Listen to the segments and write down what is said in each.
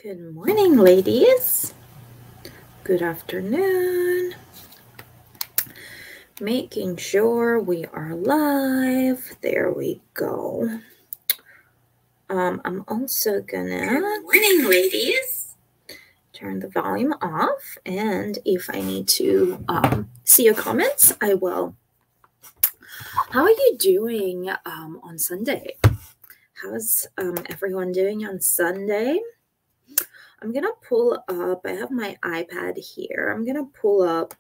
Good morning, ladies. Good afternoon. Making sure we are live. There we go. I'm also gonna Good morning, ladies. Turn the volume off, and if I need to see your comments, I will. How are you doing on Sunday? How's everyone doing on Sunday? I'm going to pull up, I have my iPad here. I'm going to pull up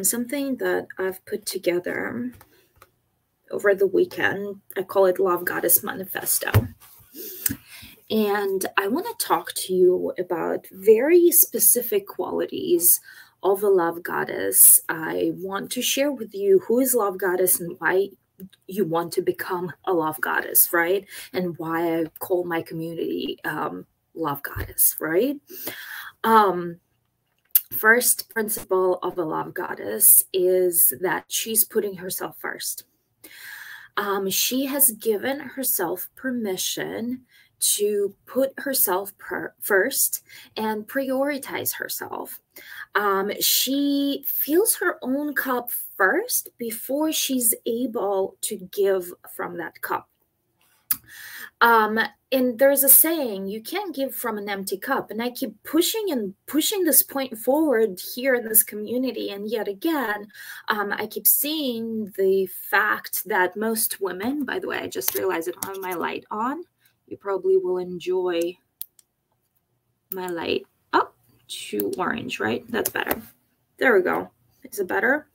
something that I've put together over the weekend. I call it Lovegodesss Manifesto. And I want to talk to you about very specific qualities of a love goddess. I want to share with you who is Lovegodesss and why you want to become a love goddess, right? And why I call my community Lovegodesss, right? First principle of a love goddess is that she's putting herself first. She has given herself permission to put herself first and prioritize herself. She fills her own cup first before she's able to give from that cup. And there's a saying, you can't give from an empty cup. And I keep pushing this point forward here in this community. And yet again, I keep seeing the fact that most women, by the way, I just realized I don't have my light on. You probably will enjoy my light. Oh, too orange, right? That's better. There we go. Is it better?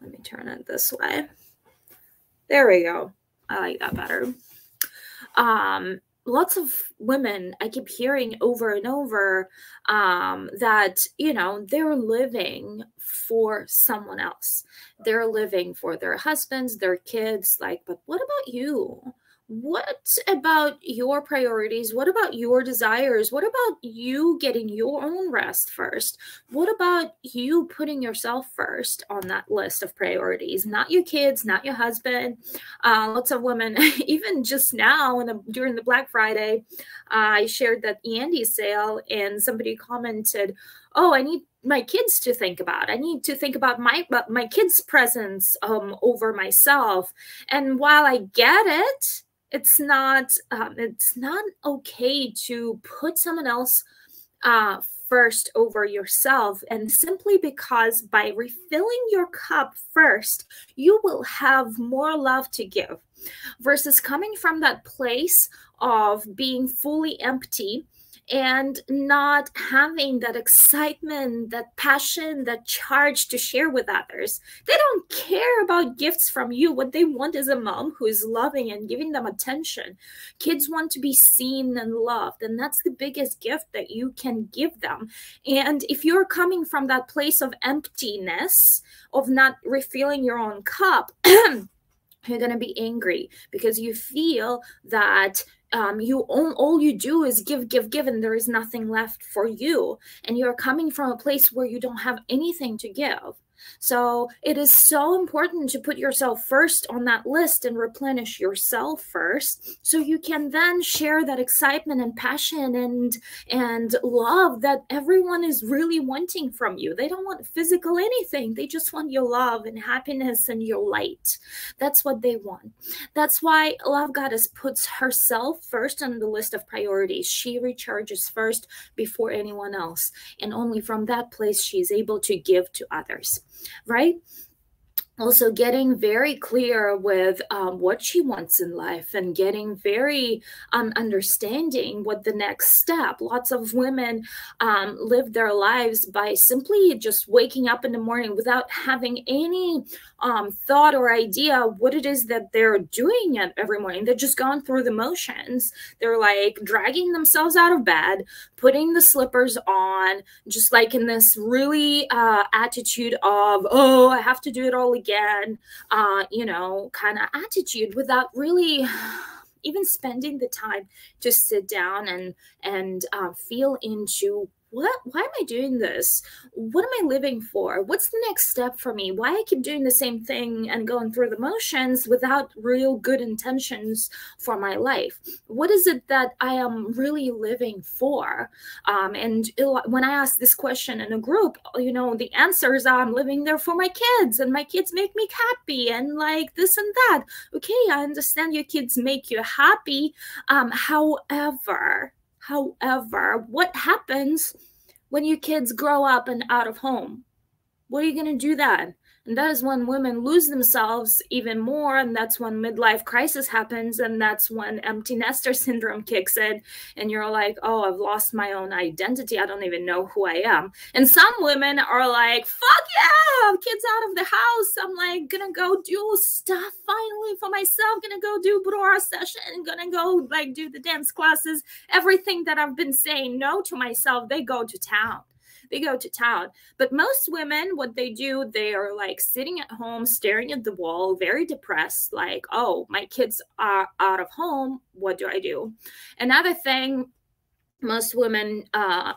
Let me turn it this way. There we go. I like that better. Lots of women, I keep hearing over and over that, they're living for someone else. They're living for their husbands, their kids, but what about you? What about your priorities? What about your desires? What about you getting your own rest first? What about you putting yourself first on that list of priorities? Not your kids, not your husband. Lots of women, even just now during the Black Friday, I shared that Yandy sale and somebody commented, oh, I need my kids to think about. I need to think about my kids' presence over myself. And while I get it, it's not okay to put someone else first over yourself. And simply because by refilling your cup first, you will have more love to give versus coming from that place of being fully empty and not having that excitement, that passion, that charge to share with others. They don't care about gifts from you. What they want is a mom who is loving and giving them attention. Kids want to be seen and loved, and that's the biggest gift that you can give them. And if you're coming from that place of emptiness, of not refilling your own cup, you're going to be angry because you feel that all you do is give, and there is nothing left for you. And you're coming from a place where you don't have anything to give. So it is so important to put yourself first on that list and replenish yourself first, so you can then share that excitement and passion and love that everyone is really wanting from you. They don't want physical anything. They just want your love and happiness and your light. That's what they want. That's why Lovegodesss puts herself first on the list of priorities. She recharges first before anyone else. And only from that place she is able to give to others. Right? Also getting very clear with what she wants in life and getting very understanding what the next step. Lots of women live their lives by simply just waking up in the morning without having any thought or idea what it is that they're doing every morning. They're just going through the motions. They're like dragging themselves out of bed, putting the slippers on, just like in this really attitude of, oh, I have to do it all again, kind of attitude, without really even spending the time to sit down and feel into why am I doing this? What am I living for? What's the next step for me? Why I keep doing the same thing and going through the motions without real good intentions for my life? What is it that I am really living for? And when I ask this question in a group, the answers are, I'm living there for my kids, and my kids make me happy, and like this and that. Okay, I understand your kids make you happy. However, what happens when your kids grow up and out of home? What are you going to do then? And that is when women lose themselves even more, and that's when midlife crisis happens, and that's when empty nester syndrome kicks in, and you're like, oh, I've lost my own identity. I don't even know who I am. And some women are like, fuck yeah, kids out of the house. I'm like, gonna go do stuff finally for myself, gonna go do Brora session, gonna go like do the dance classes, everything that I've been saying no to myself, they go to town. They go to town. But most women, what they do, they are like sitting at home, staring at the wall, very depressed, like, oh, my kids are out of home. What do I do? Another thing most women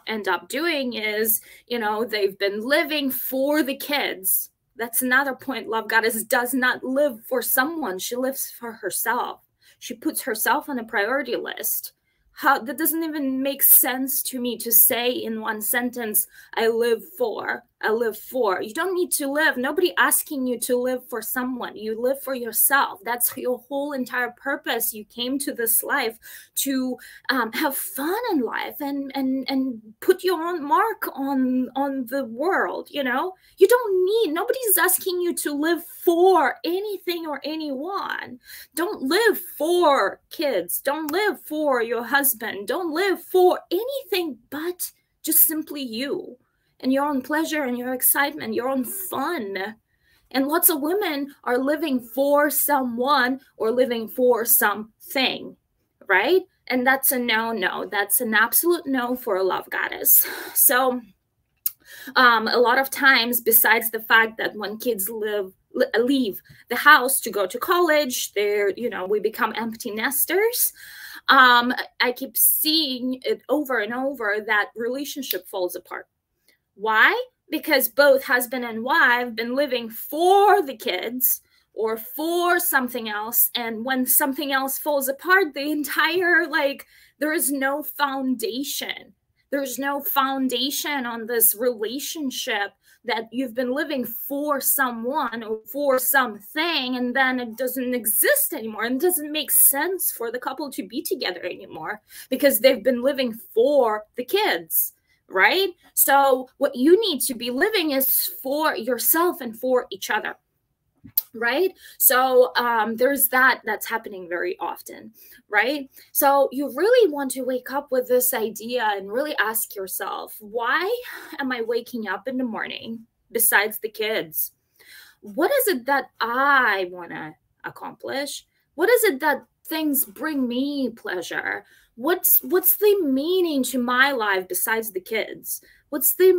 end up doing is, they've been living for the kids. That's another point. Lovegodesss does not live for someone. She lives for herself. She puts herself on a priority list. That doesn't even make sense to me to say in one sentence, I live for. You don't need to live. Nobody asking you to live for someone. You live for yourself. That's your whole entire purpose. You came to this life to have fun in life and put your own mark on the world. You don't need, nobody's asking you to live for anything or anyone. Don't live for kids. Don't live for your husband. Don't live for anything but just simply you and your own pleasure and your excitement, your own fun. And lots of women are living for someone or living for something, right? And that's a no. That's an absolute no for a Lovegodesss. So a lot of times, besides the fact that when kids leave the house to go to college, we become empty nesters. I keep seeing it over and over that relationship falls apart. Why? Because both husband and wife have been living for the kids or for something else. And when something else falls apart, the entire, there is no foundation. There's no foundation on this relationship that you've been living for someone or for something, and then it doesn't exist anymore. And it doesn't make sense for the couple to be together anymore because they've been living for the kids. Right? So what you need to be living is for yourself and for each other. Right? So there's that's happening very often. Right? So you really want to wake up with this idea and really ask yourself, why am I waking up in the morning besides the kids? What is it that I want to accomplish? What is it that things bring me pleasure? What's the meaning to my life besides the kids? What do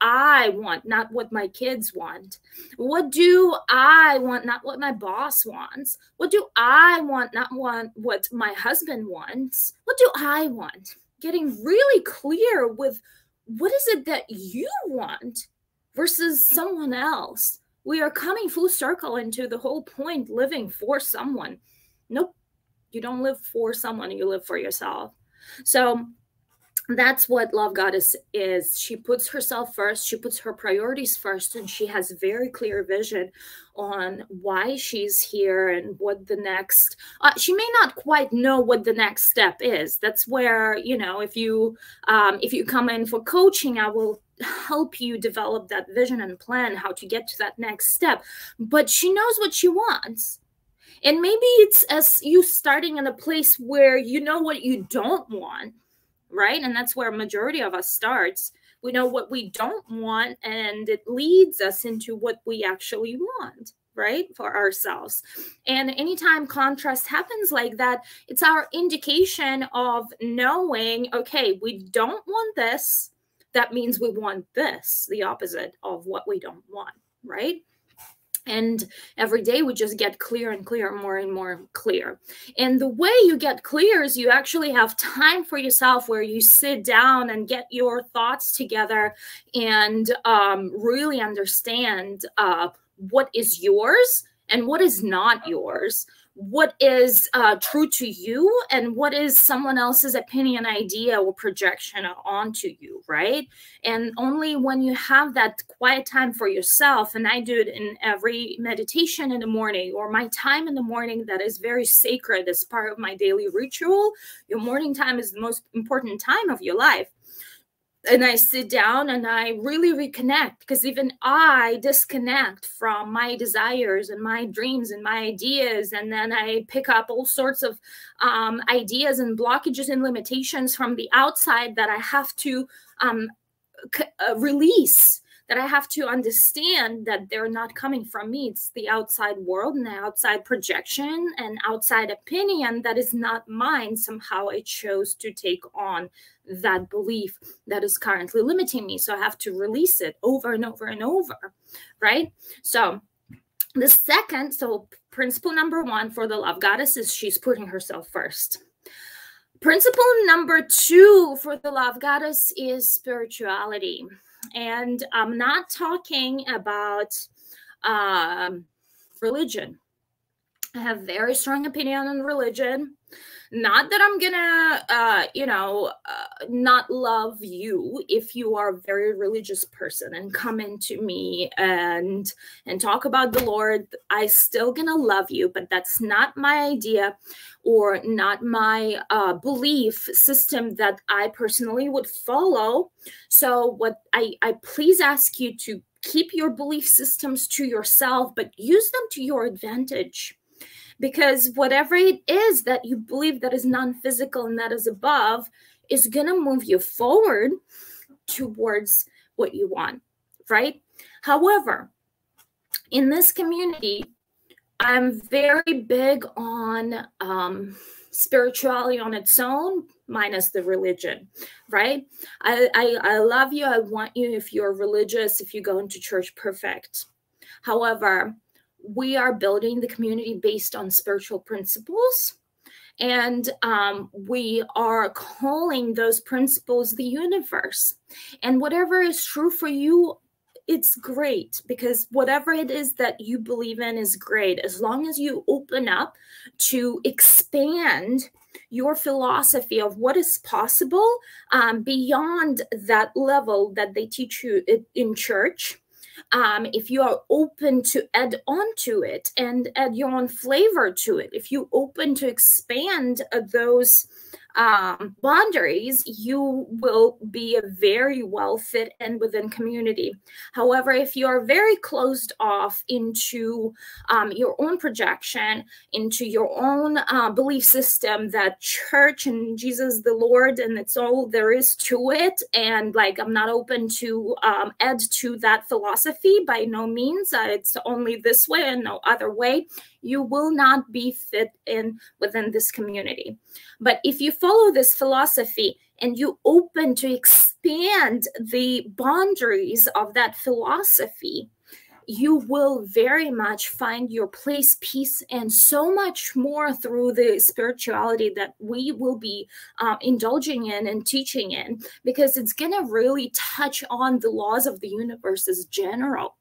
I want, not what my kids want? What do I want, not what my boss wants? What do I want, not what my husband wants? What do I want? Getting really clear with what is it that you want versus someone else. We are coming full circle into the whole point, living for someone. Nope. You don't live for someone, you live for yourself. So that's what Lovegodesss is. She puts herself first, she puts her priorities first, and she has very clear vision on why she's here and what the next, she may not quite know what the next step is. That's where, if you come in for coaching, I will help you develop that vision and plan how to get to that next step. But she knows what she wants. And maybe it's as you starting in a place where you know what you don't want, right? And that's where a majority of us starts. We know what we don't want, and it leads us into what we actually want, right? For ourselves. And anytime contrast happens like that, it's our indication of knowing, okay, we don't want this. That means we want this, the opposite of what we don't want, right? And every day we just get clear and clear, more and more clear. And the way you get clear is you actually have time for yourself, where you sit down and get your thoughts together and really understand what is yours and what is not yours, what is true to you and what is someone else's opinion, idea, or projection onto you, right? And only when you have that quiet time for yourself, and I do it in every meditation in the morning, or my time in the morning that is very sacred as part of my daily ritual. Your morning time is the most important time of your life. And I sit down and I really reconnect, because even I disconnect from my desires and my dreams and my ideas. And then I pick up all sorts of ideas and blockages and limitations from the outside that I have to release, that I have to understand that they're not coming from me. It's the outside world and the outside projection and outside opinion that is not mine. Somehow I chose to take on that belief that is currently limiting me. So I have to release it over and over and over, right? So the second, so principle number one for the Love Goddess is she's putting herself first. Principle number two for the Love Goddess is spirituality. And I'm not talking about religion. I have very strong opinion on religion. Not that I'm gonna, not love you if you are a very religious person and come into me and talk about the Lord. I still gonna love you, but that's not my idea or not my belief system that I personally would follow. So what I please ask you to keep your belief systems to yourself, but use them to your advantage. Because whatever it is that you believe that is non-physical and that is above is going to move you forward towards what you want, right? However, in this community, I'm very big on spirituality on its own, minus the religion, right? I love you. I want you. If you're religious, if you go into church, perfect. However, we are building the community based on spiritual principles, and we are calling those principles the universe. And whatever is true for you, it's great, because whatever it is that you believe in is great, as long as you open up to expand your philosophy of what is possible beyond that level that they teach you in church. If you are open to add on to it and add your own flavor to it, if you open to expand those boundaries, you will be a very well fit in within community. However, if you are very closed off into your own projection, into your own belief system that church and Jesus the Lord and it's all there is to it, and like I'm not open to add to that philosophy by no means, it's only this way and no other way, you will not be fit in within this community. But if you follow this philosophy and you open to expand the boundaries of that philosophy, you will very much find your place, peace, and so much more through the spirituality that we will be indulging in and teaching in, because it's going to really touch on the laws of the universe as general,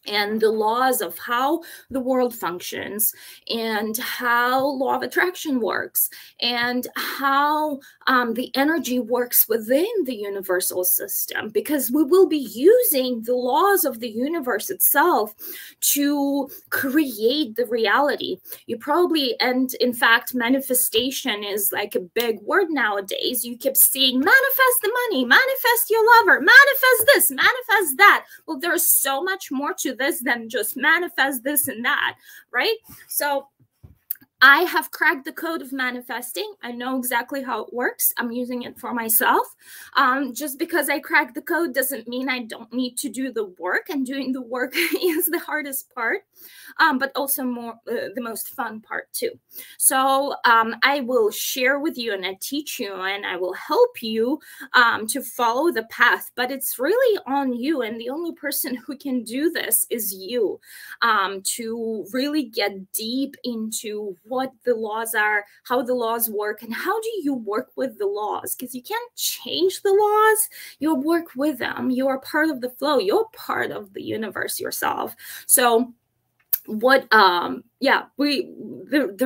and the laws of how the world functions, and how law of attraction works, and how the energy works within the universal system, because we will be using the laws of the universe itself to create the reality. You probably, and in fact, manifestation is like a big word nowadays. You keep seeing manifest the money, manifest your lover, manifest this, manifest that. Well, there's so much more to this than just manifest this and that, right? So I have cracked the code of manifesting. I know exactly how it works. I'm using it for myself. Just because I cracked the code doesn't mean I don't need to do the work, and doing the work is the hardest part, but also the most fun part too. So I will share with you, and I teach you, and I will help you to follow the path, but it's really on you, and the only person who can do this is you, to really get deep into what the laws are, how the laws work, and how do you work with the laws, because you can't change the laws, you work with them. You are part of the flow, you're part of the universe yourself. So what there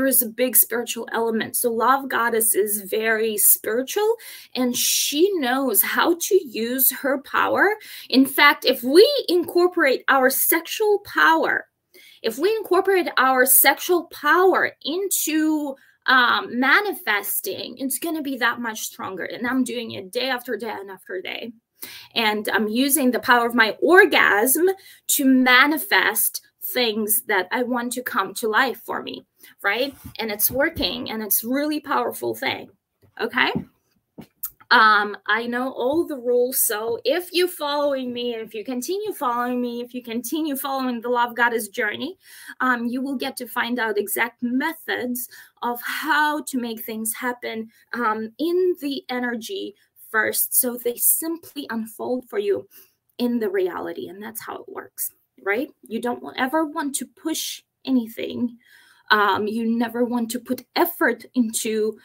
is a big spiritual element. So Lovegodesss is very spiritual, and she knows how to use her power. In fact, if we incorporate our sexual power into manifesting, it's going to be that much stronger. And I'm doing it day after day and after day. And I'm using the power of my orgasm to manifest things that I want to come to life for me, right? And it's working, and it's really powerful thing. Okay. I know all the rules. So if you're following me, if you continue following me, if you continue following the Lovegodesss journey, you will get to find out exact methods of how to make things happen in the energy first, so they simply unfold for you in the reality. And that's how it works, right? You don't ever want to push anything. You never want to put effort into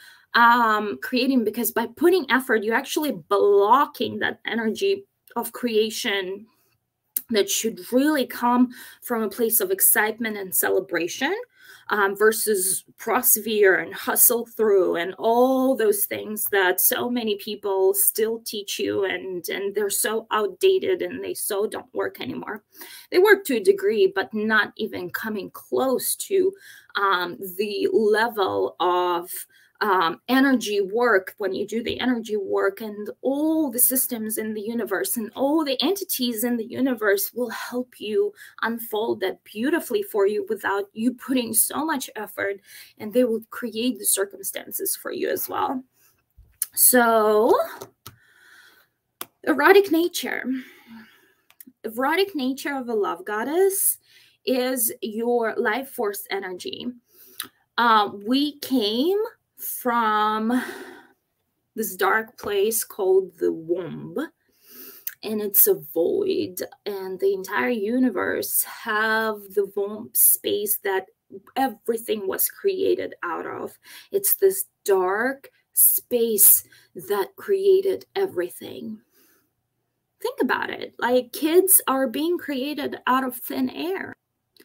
creating, because by putting effort, you're actually blocking that energy of creation that should really come from a place of excitement and celebration, versus persevere and hustle through and all those things that so many people still teach you, and they're so outdated, and they so don't work anymore. They work to a degree, but not even coming close to the level of energy work. When you do the energy work, and all the systems in the universe and all the entities in the universe will help you unfold that beautifully for you without you putting so much effort, and they will create the circumstances for you as well. So erotic nature of a Lovegodesss is your life force energy. We came from this dark place called the womb, and it's a void, and the entire universe have the womb space that everything was created out of. It's this dark space that created everything. Think about it. Like, kids are being created out of thin air.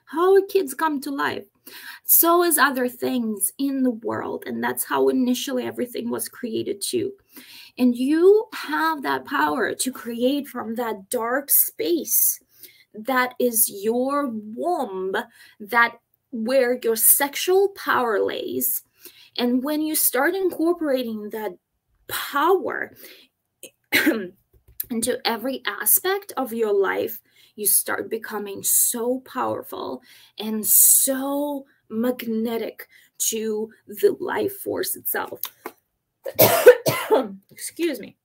How are kids come to life? So is other things in the world, and that's how initially everything was created too. And you have that power to create from that dark space that is your womb, that where your sexual power lays. And when you start incorporating that power into every aspect of your life, you start becoming so powerful and so magnetic to the life force itself. Excuse me.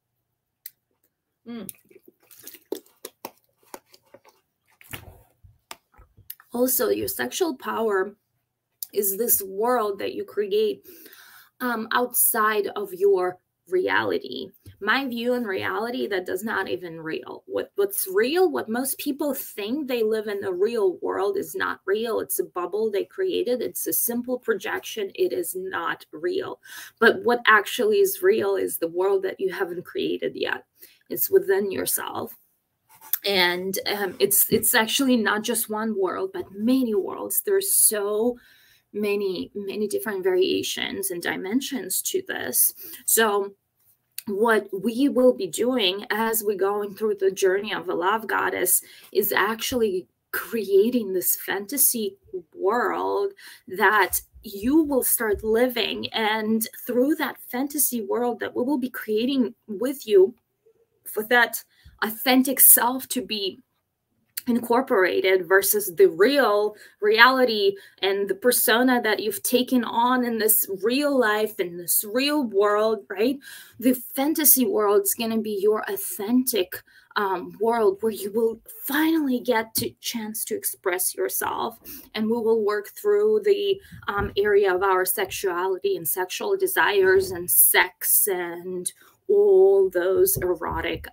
Also, your sexual power is this world that you create outside of your reality. My view on reality, that does not even real. What's real, what most people think they live in the real world, is not real. It's a bubble they created. It's a simple projection. It is not real. But what actually is real is the world that you haven't created yet. It's within yourself. And it's actually not just one world, but many worlds. There's so many different variations and dimensions to this. So what we will be doing as we're going through the journey of a Lovegodesss is actually creating this fantasy world that you will start living. And through that fantasy world that we will be creating with you, for that authentic self to be incorporated versus the real reality and the persona that you've taken on in this real life, in this real world, right? The fantasy world is going to be your authentic world, where you will finally get to chance to express yourself, and we will work through the area of our sexuality and sexual desires and sex and all those erotic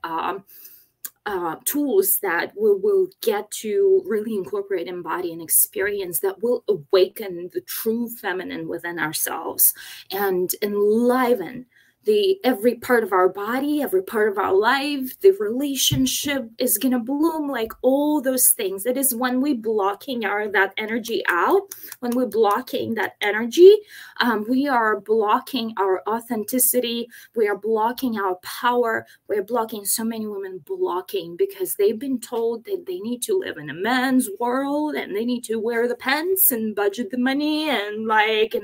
tools that we will get to really incorporate, embody, and experience, that will awaken the true feminine within ourselves and enliven every part of our body, every part of our life. The relationship is gonna bloom, like all those things. It is when we blocking that energy out, when we're blocking that energy, we are blocking our authenticity, we are blocking our power, we're blocking, so many women blocking because they've been told that they need to live in a man's world and they need to wear the pants and budget the money, and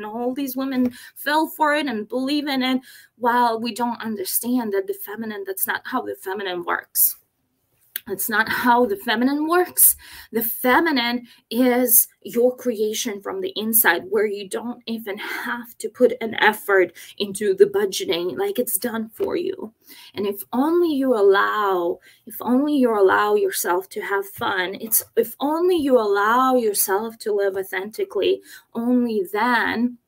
all these women fell for it and believe in it, while we don't understand that the feminine, that's not how the feminine works. That's not how the feminine works. The feminine is your creation from the inside, where you don't even have to put an effort into the budgeting, like it's done for you. And if only you allow yourself to have fun, if only you allow yourself to live authentically, only then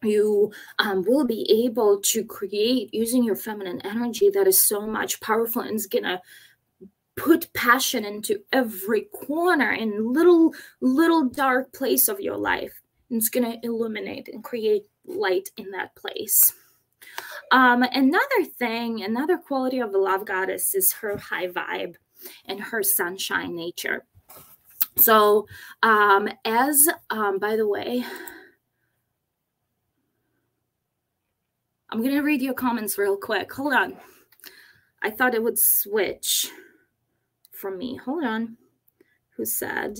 you will be able to create using your feminine energy that is so much powerful, and is gonna put passion into every corner and little dark place of your life, and it's gonna illuminate and create light in that place. Another quality of the love goddess is her high vibe and her sunshine nature. So by the way, I'm going to read your comments real quick. Hold on. I thought it would switch from me. Hold on. Who said?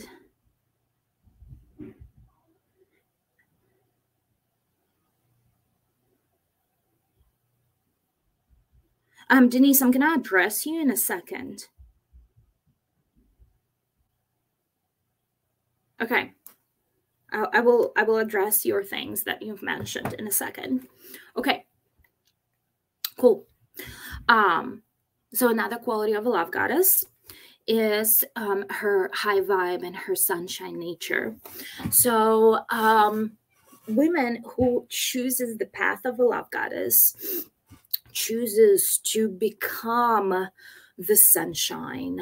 Denise, I'm going to address you in a second. Okay. I will address your things that you've mentioned in a second. Okay. Cool. So another quality of a love goddess is her high vibe and her sunshine nature. So women who chooses the path of a love goddess chooses to become the sunshine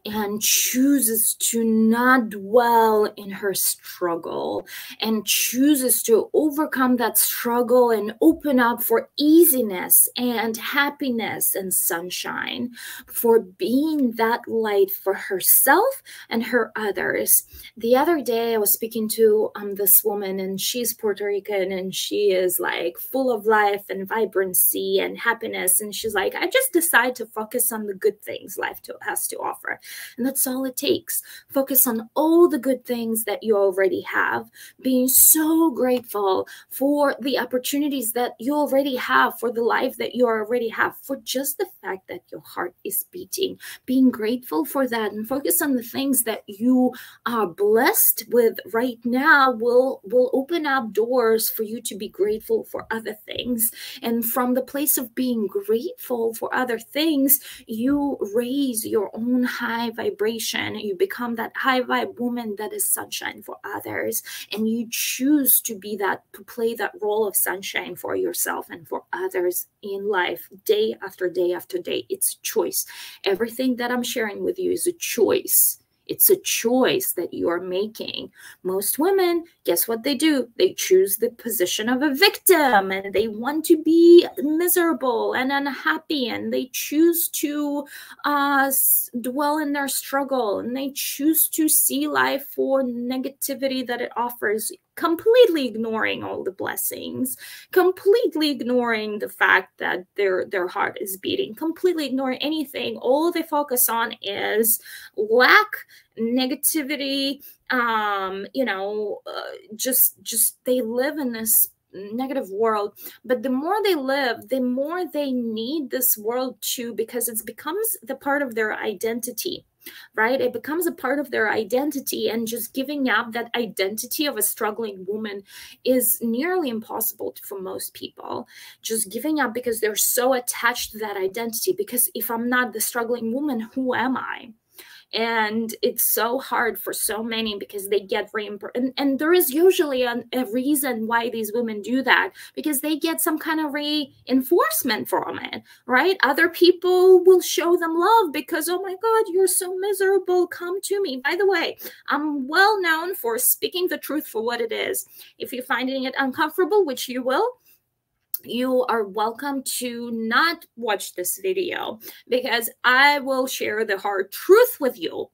and chooses to not dwell in her struggle, and chooses to overcome that struggle and open up for easiness and happiness and sunshine, for being that light for herself and her others. The other day I was speaking to this woman, and she's Puerto Rican, and she is like full of life and vibrancy and happiness, and she's like, I just decide to focus on the good things life has to offer. And that's all it takes. Focus on all the good things that you already have, being so grateful for the opportunities that you already have, for the life that you already have, for just the fact that your heart is beating, being grateful for that, and focus on the things that you are blessed with right now will open up doors for you to be grateful for other things. And from the place of being grateful for other things, you raise your own high vibration. You become that high vibe woman that is sunshine for others, and you choose to be that, to play that role of sunshine for yourself and for others in life, day after day after day. It's a choice. Everything that I'm sharing with you is a choice. It's a choice that you are making. Most women, guess what they do? They choose the position of a victim, and they want to be miserable and unhappy, and they choose to dwell in their struggle, and they choose to see life for negativity that it offers, completely ignoring all the blessings, completely ignoring the fact that their heart is beating, completely ignoring anything. All they focus on is lack, negativity, just they live in this negative world. But the more they live, the more they need this world too, because it becomes the part of their identity. right? It becomes a part of their identity, and just giving up that identity of a struggling woman is nearly impossible for most people. Just giving up because they're so attached to that identity, because if I'm not the struggling woman, who am I? And it's so hard for so many because they get reimbursed. And there is usually a reason why these women do that, because they get some kind of reinforcement from it, right? Other people will show them love because, oh my God, you're so miserable. Come to me. By the way, I'm well known for speaking the truth for what it is. If you're finding it uncomfortable, which you will, you are welcome to not watch this video, because I will share the hard truth with you.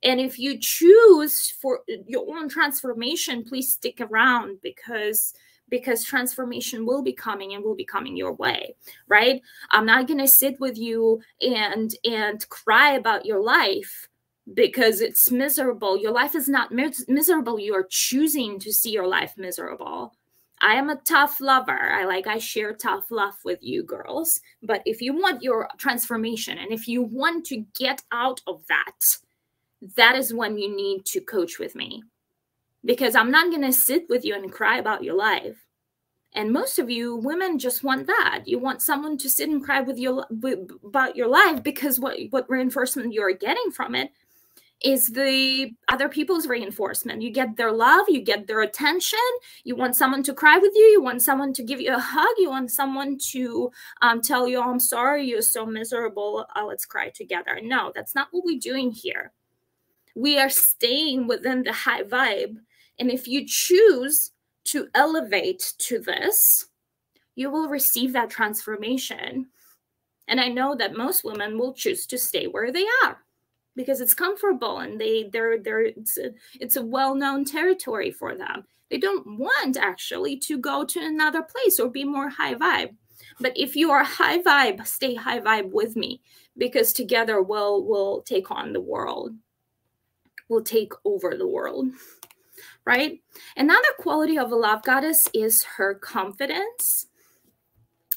And if you choose for your own transformation, please stick around, because transformation will be coming, and will be coming your way, right? I'm not going to sit with you and cry about your life because it's miserable. Your life is not miserable. You are choosing to see your life miserable. I am a tough lover. I share tough love with you girls. But if you want your transformation, and if you want to get out of that, that is when you need to coach with me, because I'm not going to sit with you and cry about your life. And most of you women just want that. You want someone to sit and cry with you about your life, because what reinforcement you're getting from it is the other people's reinforcement. You get their love, you get their attention, you want someone to cry with you, you want someone to give you a hug, you want someone to tell you, oh, I'm sorry, you're so miserable, let's cry together. No, that's not what we're doing here. We are staying within the high vibe. And if you choose to elevate to this, you will receive that transformation. And I know that most women will choose to stay where they are, because it's comfortable, and it's a well-known territory for them. They don't want actually to go to another place or be more high vibe. But if you are high vibe, stay high vibe with me, because together we'll take on the world. We'll take over the world, right? Another quality of a love goddess is her confidence,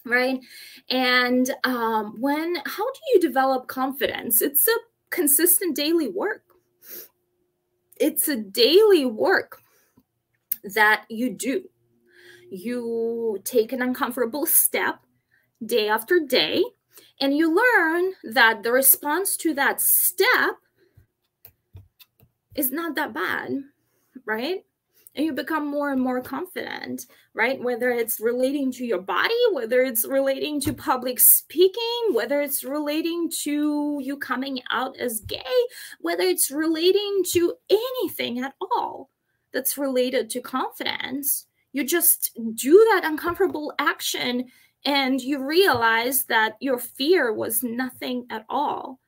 right? And how do you develop confidence? It's a consistent daily work. It's a daily work that you do. You take an uncomfortable step day after day, and you learn that the response to that step is not that bad, right? And you become more and more confident, right? Whether it's relating to your body, whether it's relating to public speaking, whether it's relating to you coming out as gay, whether it's relating to anything at all that's related to confidence. You just do that uncomfortable action, and you realize that your fear was nothing at all.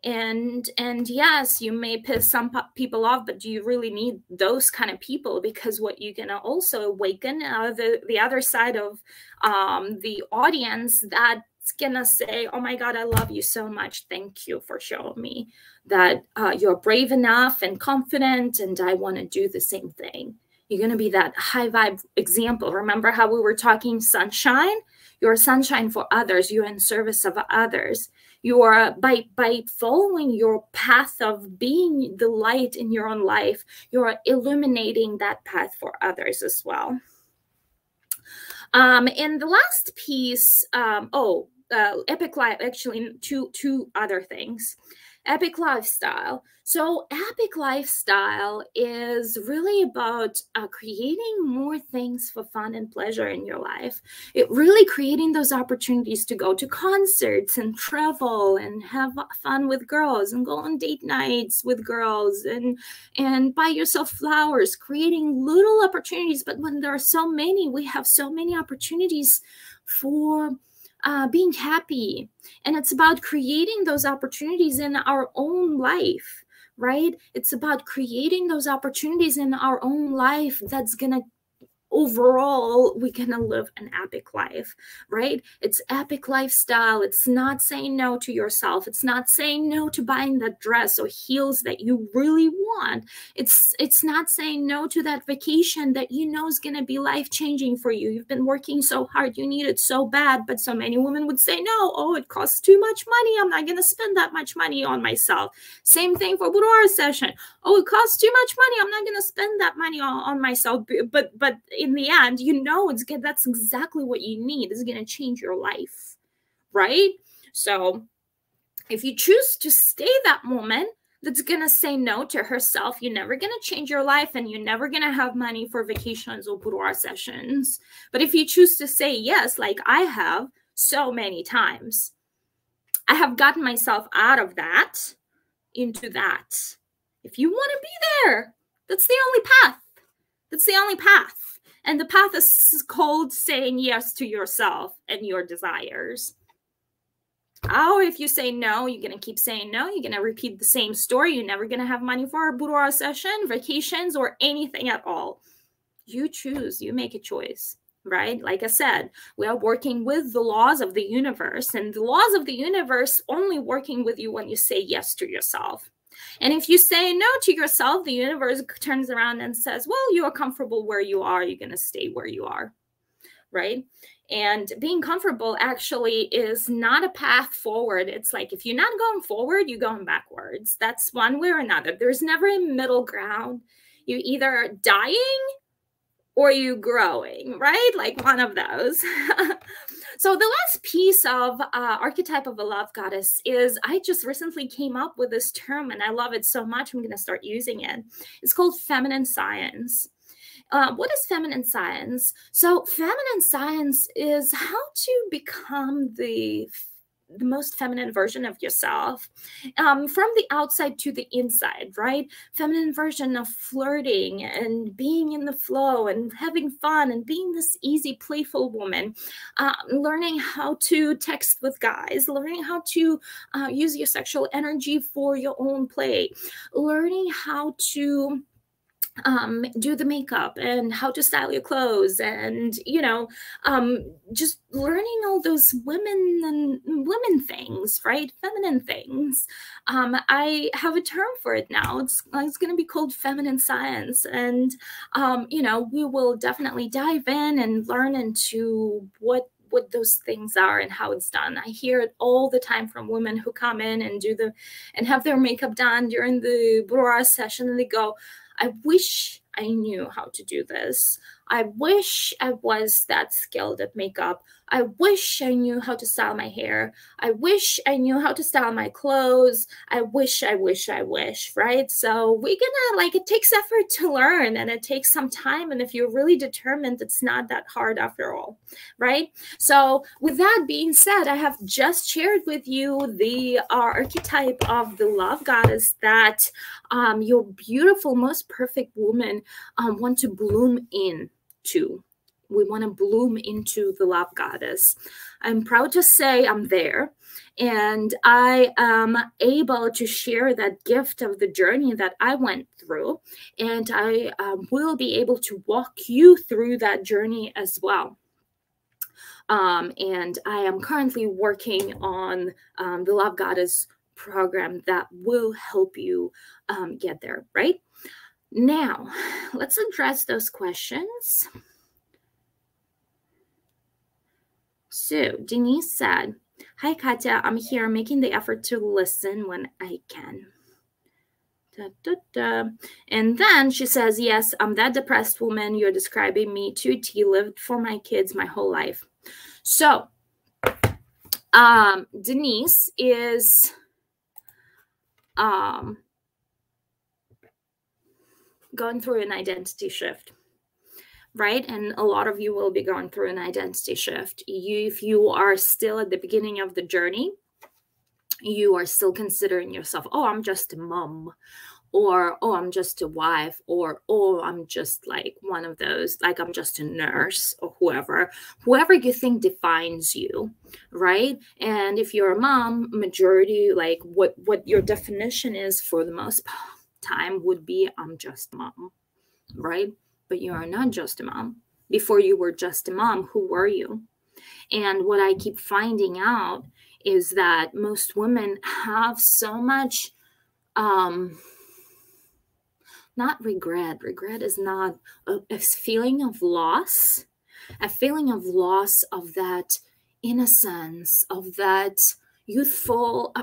And yes, you may piss some people off, but do you really need those kind of people? Because what you're going to also awaken the other side of the audience that's going to say, oh my God, I love you so much. Thank you for showing me that you're brave enough and confident, and I want to do the same thing. You're going to be that high vibe example. Remember how we were talking sunshine? You're a sunshine for others. You're in service of others. You are, by following your path of being the light in your own life, you are illuminating that path for others as well. And the last piece, epic life, actually two other things. Epic lifestyle. So epic lifestyle is really about creating more things for fun and pleasure in your life. It really creating those opportunities to go to concerts and travel and have fun with girls and go on date nights with girls and buy yourself flowers, creating little opportunities. But when there are so many, we have so many opportunities for being happy. And it's about creating those opportunities in our own life, right? It's about creating those opportunities in our own life that's going to overall, we're gonna live an epic life, right? It's epic lifestyle. It's not saying no to yourself. It's not saying no to buying that dress or heels that you really want. It's not saying no to that vacation that you know is gonna be life-changing for you. You've been working so hard, you need it so bad, but so many women would say no. Oh, it costs too much money. I'm not gonna spend that much money on myself. Same thing for boudoir session. Oh, it costs too much money. I'm not gonna spend that money on myself. But in the end, you know, that's exactly what you need. It's gonna change your life, right? So if you choose to stay that woman that's gonna say no to herself, you're never gonna change your life, and you're never gonna have money for vacations or boudoir sessions. But if you choose to say yes, like I have so many times, I have gotten myself out of that into that. If you want to be there, that's the only path. That's the only path. And the path is called saying yes to yourself and your desires. Oh, if you say no, you're going to keep saying no. You're going to repeat the same story. You're never going to have money for a boudoir session, vacations, or anything at all. You choose. You make a choice, right? Like I said, we are working with the laws of the universe, and the laws of the universe only working with you when you say yes to yourself. And if you say no to yourself, the universe turns around and says, well, you are comfortable where you are. You're going to stay where you are, right? And being comfortable actually is not a path forward. It's like, if you're not going forward, you're going backwards. That's one way or another. There's never a middle ground. You're either dying or you growing, right? Like one of those. So the last piece of Archetype of a Love Goddess is, I just recently came up with this term and I love it so much, I'm going to start using it. It's called feminine science. What is feminine science? So feminine science is how to become the most feminine version of yourself, from the outside to the inside, right? Feminine version of flirting and being in the flow and having fun and being this easy, playful woman, learning how to text with guys, learning how to use your sexual energy for your own play, learning how to do the makeup and how to style your clothes, and just learning all those women things, right? Feminine things. I have a term for it now. It's going to be called feminine science, and we will definitely dive in and learn into what those things are and how it's done. I hear it all the time from women who come in and have their makeup done during the boudoir session, and they go, I wish I knew how to do this. I wish I was that skilled at makeup. I wish I knew how to style my hair. I wish I knew how to style my clothes. I wish, right? So we're gonna, it takes effort to learn, and it takes some time. And if you're really determined, it's not that hard after all, right? So with that being said, I have just shared with you the archetype of the Love Goddess that your beautiful, most perfect woman want to bloom into. We want to bloom into the Love Goddess. I'm proud to say I'm there, and I am able to share that gift of the journey that I went through, and I will be able to walk you through that journey as well. And I am currently working on the Love Goddess program that will help you get there, right? Now, let's address those questions. So Denise said, hi, Katya, I'm here making the effort to listen when I can. Da, da, da. And then she says, yes, I'm that depressed woman you're describing me to a T, lived for my kids my whole life. So Denise is going through an identity shift, right? And a lot of you will be going through an identity shift. If you are still at the beginning of the journey, you are still considering yourself, oh, I'm just a mom, or, oh, I'm just a wife, or, oh, I'm just like one of those, like I'm just a nurse, or whoever you think defines you, right? And if you're a mom, majority, like what your definition is for the most time would be, I'm just a mom, right? But you are not just a mom. Before you were just a mom, who were you? And what I keep finding out is that most women have so much, not regret. Regret is not a feeling of loss, a feeling of loss of that innocence, of that youthful,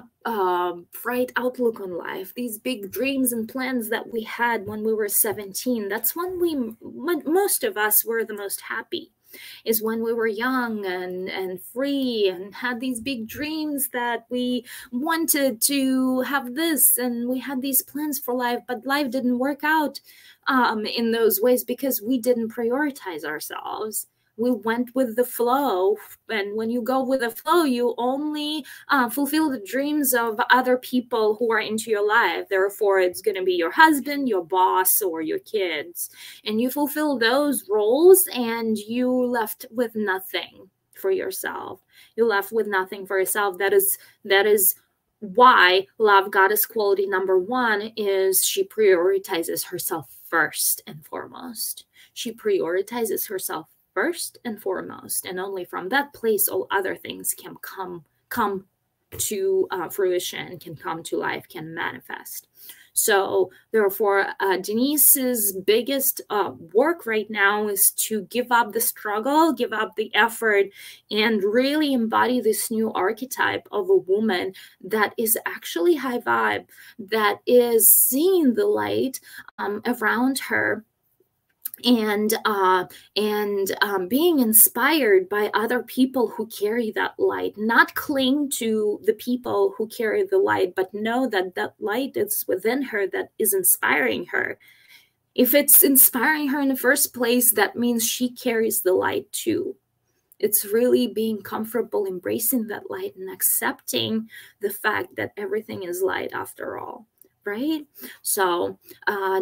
bright outlook on life, these big dreams and plans that we had when we were 17. That's when most of us were the most happy, is when we were young and free and had these big dreams that we wanted to have this, and we had these plans for life, but life didn't work out in those ways because we didn't prioritize ourselves. We went with the flow, and when you go with the flow, you only fulfill the dreams of other people who are into your life. Therefore, it's going to be your husband, your boss, or your kids, and you fulfill those roles, and you left with nothing for yourself. You left with nothing for yourself. That is why Lovegodesss quality number 1 is she prioritizes herself first and foremost. She prioritizes herself first and foremost, and only from that place all other things can come to fruition, can come to life, can manifest. So therefore, Denise's biggest work right now is to give up the struggle, give up the effort, and really embody this new archetype of a woman that is actually high vibe, that is seeing the light around her, and being inspired by other people who carry that light. Not cling to the people who carry the light, but know that that light is within her that is inspiring her. If it's inspiring her in the first place, that means she carries the light too. It's really being comfortable embracing that light and accepting the fact that everything is light after all. Right? So,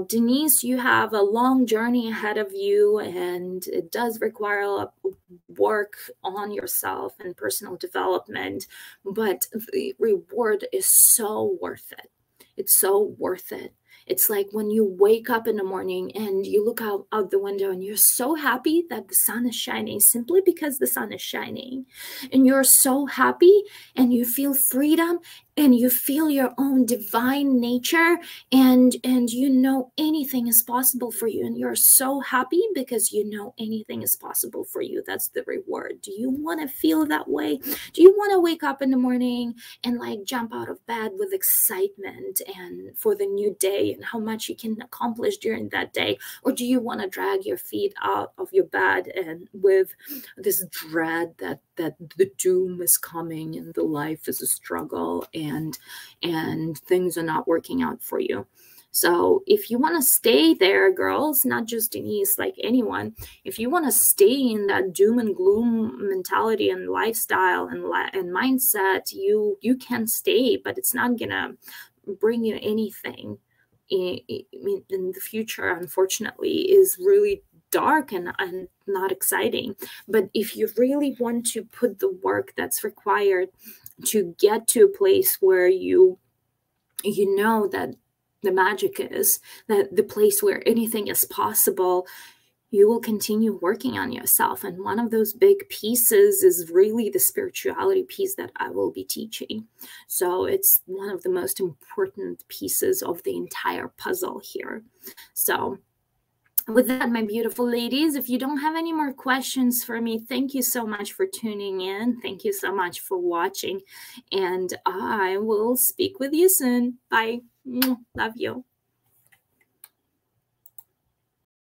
Denise, you have a long journey ahead of you, and it does require a lot of work on yourself and personal development, but the reward is so worth it. It's so worth it. It's like when you wake up in the morning and you look out the window and you're so happy that the sun is shining simply because the sun is shining. And you're so happy and you feel freedom and you feel your own divine nature, and you know anything is possible for you, and you're so happy because you know anything is possible for you. That's the reward. Do you want to feel that way? Do you want to wake up in the morning and like jump out of bed with excitement and for the new day and how much you can accomplish during that day? Or do you want to drag your feet out of your bed and with this dread that the doom is coming and the life is a struggle and things are not working out for you? So if you want to stay there, girls, not just Denise, like anyone, if you want to stay in that doom and gloom mentality and lifestyle and mindset, you can stay, but it's not gonna bring you anything in the future. Unfortunately, is really dark and not exciting. But if you really want to put the work that's required to get to a place where you know that the magic is, that the place where anything is possible, you will continue working on yourself. And one of those big pieces is really the spirituality piece that I will be teaching. So it's one of the most important pieces of the entire puzzle here. So with that, my beautiful ladies, if you don't have any more questions for me, thank you so much for tuning in. Thank you so much for watching, and I will speak with you soon. Bye. Love you.